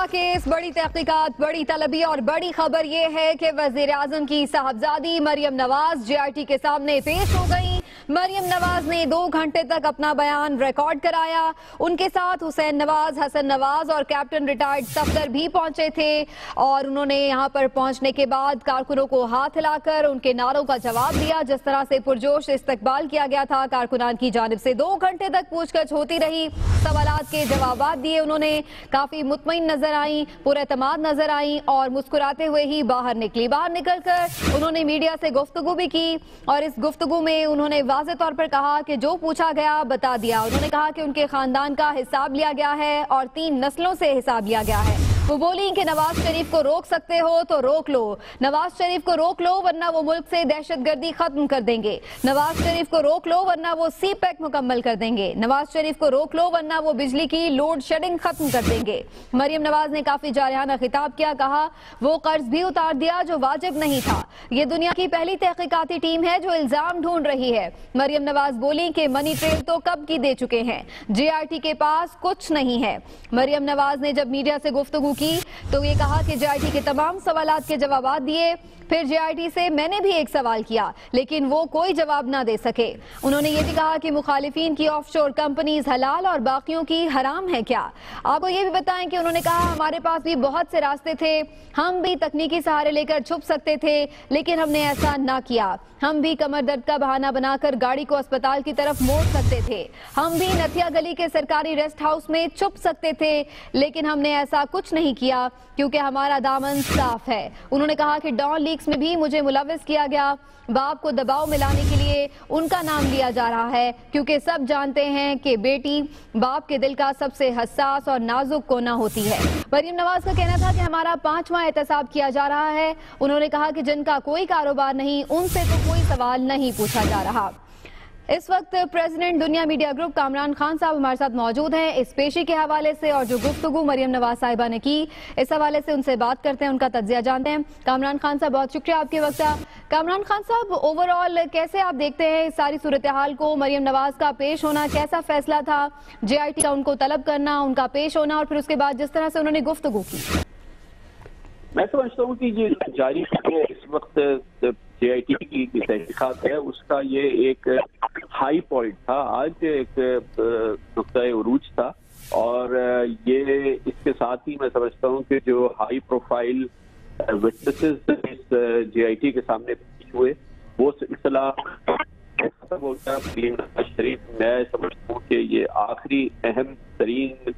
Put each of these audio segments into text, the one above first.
Case, बड़ी तहकीकात, बड़ी तलबी और बड़ी खबर यह है कि वजीर आजम की साहबजादी मरियम नवाज JRT के सामने पेश हो गई। मरियम नवाज ने 2 घंटे तक अपना बयान रिकॉर्ड कराया। उनके साथ हुसैन नवाज, हसन नवाज और कैप्टन रिटायर्ड सफदर भी पहुंचे थे और उन्होंने यहां पर पहुंचने के बाद कारकुनों को हाथ हिलाकर उनके नारों का जवाब दिया। जिस तरह से पुरजोश इस्तकबाल किया गया था कारकुनान की जानिब से, 2 घंटे तक पूछताछ होती रही, सवालात के जवाब दिए उन्होंने। काफी मुतमईन नजर आई, पुरएतमाद नजर आई और मुस्कुराते हुए ही बाहर निकली। बाहर निकलकर उन्होंने मीडिया से गुफ्तगू भी की और इस गुफ्तगू में उन्होंने वाज़ेह तौर पर कहा कि जो पूछा गया बता दिया। उन्होंने कहा कि उनके खानदान का हिसाब लिया गया है और 3 नस्लों से हिसाब लिया गया है। वो बोली कि नवाज शरीफ को रोक सकते हो तो रोक लो, नवाज शरीफ को रोक लो वरना वो मुल्क से दहशतगर्दी खत्म कर देंगे, नवाज शरीफ को रोक लो वरना वो CPEC मुकम्मल कर देंगे, नवाज शरीफ को रोक लो वरना वो बिजली की लोड शेडिंग खत्म कर देंगे। मरियम नवाज ने काफी जारहाना खिताब किया, कहा वो कर्ज भी उतार दिया जो वाजिब नहीं था। ये दुनिया की पहली तहकीकाती टीम है जो इल्जाम ढूंढ रही है। मरियम नवाज बोली कि मनी ट्रेल तो कब की दे चुके हैं, JRT के पास कुछ नहीं है। मरियम नवाज ने जब मीडिया से गुफ्तगू की तो ये कहा कि JRT के तमाम सवालात के जवाब दिए। फिर JRT से मैंने भी एक सवाल किया लेकिन वो कोई जवाब ना दे सके। उन्होंने ये भी कहा कि मुखालिफिन की ऑफशोर कंपनीज हलाल और बाकियों की हराम है क्या। आपको ये भी बताएं कि उन्होंने कहा हमारे पास भी बहुत से रास्ते थे, हम भी तकनीकी सहारे लेकर छुप सकते थे लेकिन हमने ऐसा ना किया। हम भी कमर दर्द का बहाना बनाकर गाड़ी को अस्पताल की तरफ मोड़ सकते थे, हम भी नथिया गली के सरकारी रेस्ट हाउस में छुप सकते थे लेकिन हमने ऐसा कुछ नहीं किया क्योंकि हमारा दामन साफ है। उन्होंने कहा कि डॉन लीक्स में भी मुझे मुलविस किया गया। बाप को दबाव में लाने के लिए उनका नाम लिया जा रहा है क्योंकि सब जानते हैं कि बेटी बाप के दिल का सबसे हसास और नाजुक कोना होती है। मरियम नवाज का कहना था कि हमारा 5वां एहतसाब किया जा रहा है। उन्होंने कहा कि जिनका कोई कारोबार नहीं उनसे तो कोई सवाल नहीं पूछा जा रहा। इस वक्त प्रेसिडेंट दुनिया मीडिया ग्रुप कामरान खान साहब हमारे साथ मौजूद हैं। इस पेशी के हवाले से और जो गुफ्तगू मरियम नवाज साहिबा ने की इस हवाले से उनसे बात करते हैं, उनका तज्जिया जानते हैं। कामरान खान साहब बहुत शुक्रिया आपके वक्त। कामरान खान साहब, ओवरऑल कैसे आप देखते हैं इस सारी सूरत हाल को? मरियम नवाज का पेश होना कैसा फैसला था, JRT का उनको तलब करना, उनका पेश होना और फिर उसके बाद जिस तरह से उन्होंने गुफ्तगू की? मैं समझता हूँ कि ये जारी इस वक्त JIT की तहकीकात है उसका ये एक हाई पॉइंट था, आज एक नुक्ता उरूज था और ये इसके साथ ही मैं समझता हूँ कि जो हाई प्रोफाइल विटनेसेस इस JIT के सामने पेश हुए वो सिलसिला खत्म हो गया। नवाज शरीफ, मैं समझता हूँ कि ये आखिरी अहम तरीन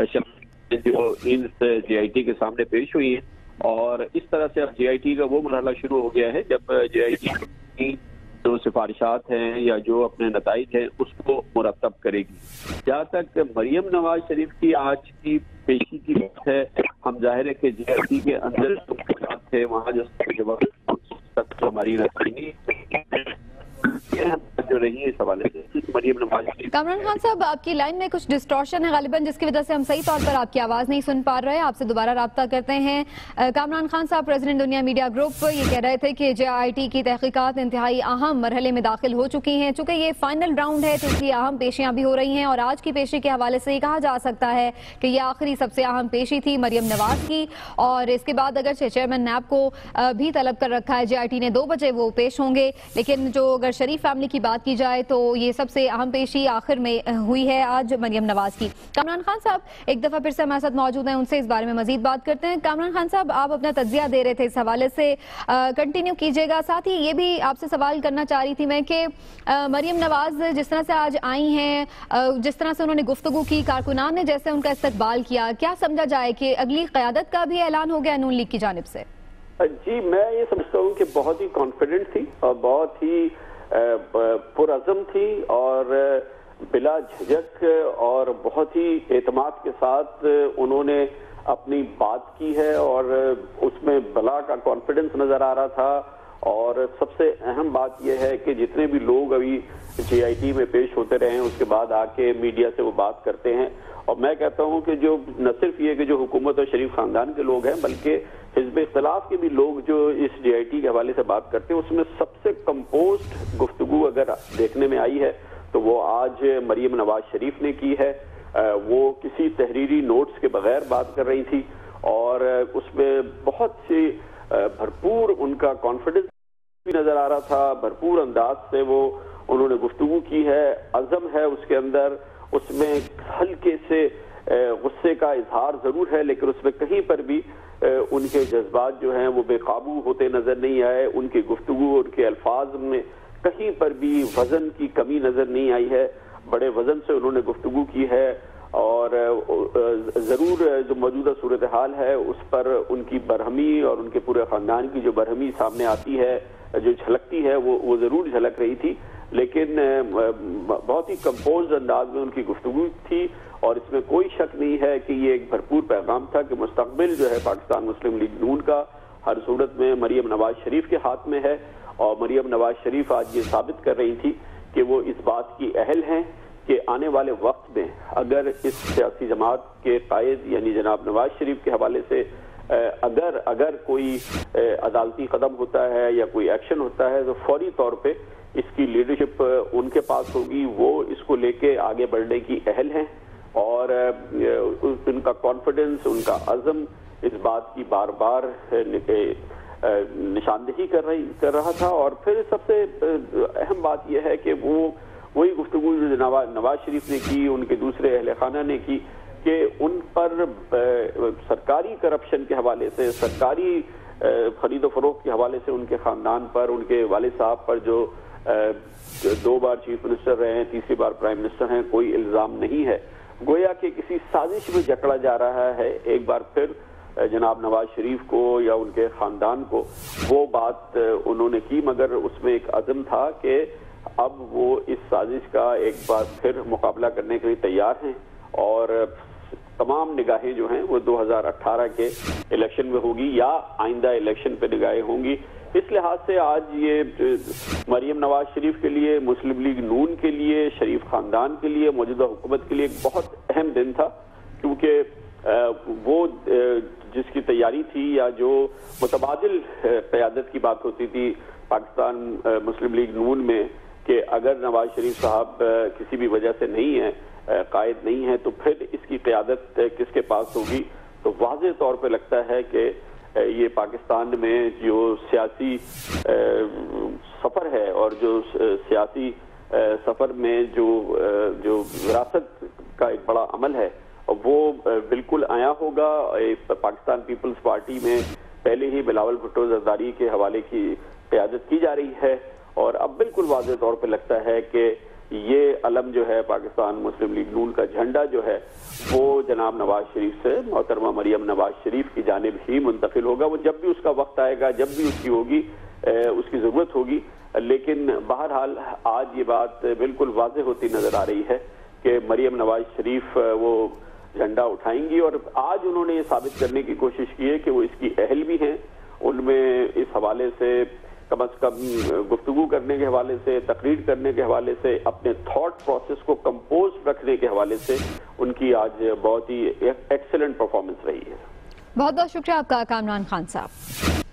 शख्स जो इस JIT के सामने पेश हुई है और इस तरह से अब JIT का वो मरहला शुरू हो गया है जब JIT की जो सिफारिशात हैं या जो अपने नताइज हैं उसको मुरतब करेगी। जहाँ तक मरियम नवाज शरीफ की आज की पेशी की बात है, हम जाहिर है कि JIT के अंदर जो मुश्किलात थे वहाँ जो तक हमारी रखी जो रही है इस हवाले से मरियम नवाज शरीफ। कामरान खान साहब, आपकी लाइन में कुछ डिस्टॉर्शन है गालिबन जिसकी वजह से हम सही तौर पर आपकी आवाज नहीं सुन पा रहे। आपसे दोबारा राब्ता करते हैं। कामरान खान साहब, प्रेसिडेंट दुनिया मीडिया ग्रुप ये कह रहे थे कि JIT की तहकीकात इंतहाई अहम मरहले में दाखिल हो चुकी हैं। चूंकि ये फाइनल राउंड है तो इसलिए अहम पेशियां भी हो रही हैं और आज की पेशी के हवाले से ये कहा जा सकता है कि ये आखिरी सबसे अहम पेशी थी मरियम नवाज की और इसके बाद अगर चेयरमैन नैब को भी तलब कर रखा है JIT ने 2 बजे वो पेश होंगे। लेकिन जो अगर शरीफ फैमिली की बात की जाए तो ये सबसे अहम पेशी आखिर में हुई है आज मरियम नवाज की। कामरान खान साहब एक दफा फिर से हमारे साथ मौजूद हैं, उनसे इस बारे में मजीद बात करते हैं। कामरान खान साहब, आप अपना तज्जिया दे रहे थे, इस हवाले से कंटिन्यू कीजिएगा। साथ ही ये भी आपसे सवाल करना चाह रही थी मैं कि मरियम नवाज जिस तरह से आज आई हैं, जिस तरह से उन्होंने गुफ्तगू की, कारकुनान ने जैसे उनका इस्तकबाल किया, क्या समझा जाए कि अगली क़यादत का भी ऐलान हो गया नून लीग की जानिब से? जी, मैं ये समझता हूँ कि बहुत ही कॉन्फिडेंट थी और बहुत ही पुरअज़म थी और बिला झिझक और बहुत ही एतमाद के साथ उन्होंने अपनी बात की है और उसमें बला का कॉन्फिडेंस नजर आ रहा था। और सबसे अहम बात यह है कि जितने भी लोग अभी JIT में पेश होते रहे हैं उसके बाद आके मीडिया से वो बात करते हैं और मैं कहता हूं कि जो न सिर्फ ये कि जो हुकूमत और शरीफ खानदान के लोग हैं बल्कि हिज़्ब इख्तिलाफ के भी लोग जो इस JIT के हवाले से बात करते हैं उसमें सबसे कंपोज्ड गुफ्तगू अगर देखने में आई है तो वो आज मरियम नवाज शरीफ ने की है। वो किसी तहरीरी नोट्स के बगैर बात कर रही थी और उसमें बहुत सी भरपूर उनका कॉन्फिडेंस भी नजर आ रहा था, भरपूर अंदाज से वो उन्होंने गुफ्तगू की है, अज़म है उसके अंदर, उसमें हल्के से गुस्से का इजहार जरूर है, लेकिन उसमें कहीं पर भी उनके जज्बात जो हैं वो बेकाबू होते नजर नहीं आए। उनकी गुफ्तगू, उनके अल्फाज में कहीं पर भी वजन की कमी नजर नहीं आई है, बड़े वजन से उन्होंने गुफ्तगू की है और जरूर जो मौजूदा सूरत हाल है उस पर उनकी बरहमी और उनके पूरे खानदान की जो बरहमी सामने आती है, जो झलकती है, वो जरूर झलक रही थी, लेकिन बहुत ही कंपोज अंदाज में उनकी गुफ्तगू थी और इसमें कोई शक नहीं है कि ये एक भरपूर पैगाम था कि मुस्तकबिल जो है पाकिस्तान मुस्लिम लीग नून का हर सूरत में मरियम नवाज शरीफ के हाथ में है। और मरियम नवाज शरीफ आज ये साबित कर रही थी कि वो इस बात की अहल हैं कि आने वाले वक्त में अगर इस सियासी जमात के कायद यानी जनाब नवाज शरीफ के हवाले से अगर कोई अदालती कदम होता है या कोई एक्शन होता है तो फौरी तौर पे इसकी लीडरशिप उनके पास होगी, वो इसको लेके आगे बढ़ने की अहल हैं और उनका कॉन्फिडेंस, उनका अज़म इस बात की बार बार निशानदेही कर रहा था। और फिर सबसे अहम बात यह है कि वो वही गुफ्तगू जो नवाज शरीफ ने की, उनके दूसरे अहले खाना ने की कि उन पर सरकारी करप्शन के हवाले से, सरकारी खरीदो फरोख्त के हवाले से उनके खानदान पर, उनके वालिद साहब पर जो 2 बार चीफ मिनिस्टर रहे हैं, तीसरी बार प्राइम मिनिस्टर हैं, कोई इल्जाम नहीं है। गोया कि किसी साजिश में जकड़ा जा रहा है एक बार फिर जनाब नवाज शरीफ को या उनके खानदान को। वो बात उन्होंने की मगर उसमें एक अज़म था कि अब वो इस साजिश का एक बार फिर मुकाबला करने के लिए तैयार हैं और तमाम निगाहें जो हैं वो 2018 के इलेक्शन में होगी या आइंदा इलेक्शन पे निगाहें होंगी। इस लिहाज से आज ये मरियम नवाज शरीफ के लिए, मुस्लिम लीग नून के लिए, शरीफ खानदान के लिए, मौजूदा हुकूमत के लिए एक बहुत अहम दिन था, क्योंकि वो जिसकी तैयारी थी या जो मुतबादिल क़यादत की बात होती थी पाकिस्तान मुस्लिम लीग नून में कि अगर नवाज शरीफ साहब किसी भी वजह से नहीं है, कायद नहीं है, तो फिर इसकी क़यादत किसके पास होगी। तो वाज़ेह तौर पे लगता है कि ये पाकिस्तान में जो सियासी सफ़र है और जो सियासी सफ़र में जो विरासत का एक बड़ा अमल है वो बिल्कुल आया होगा। पाकिस्तान पीपल्स पार्टी में पहले ही बिलावल भुट्टो जरदारी के हवाले की क़यादत की जा रही है और अब बिल्कुल वाज़ेह तौर पे लगता है कि ये अलम जो है पाकिस्तान मुस्लिम लीग नून का झंडा जो है वो जनाब नवाज शरीफ से मोहतरमा मरियम नवाज शरीफ की जानिब ही मुंतकिल होगा। वो जब भी उसका वक्त आएगा, जब भी उसकी होगी, उसकी ज़रूरत होगी, लेकिन बहरहाल आज ये बात बिल्कुल वाज़ेह होती नजर आ रही है कि मरियम नवाज शरीफ वो झंडा उठाएंगी और आज उन्होंने ये साबित करने की कोशिश की है कि वो इसकी अहल भी हैं। उनमें इस हवाले से कम अज कम गुफ्तगू करने के हवाले से, तकरीर करने के हवाले से, अपने थॉट प्रोसेस को कंपोज रखने के हवाले से उनकी आज बहुत ही एक्सीलेंट परफॉर्मेंस रही है। बहुत बहुत शुक्रिया आपका कामरान खान साहब।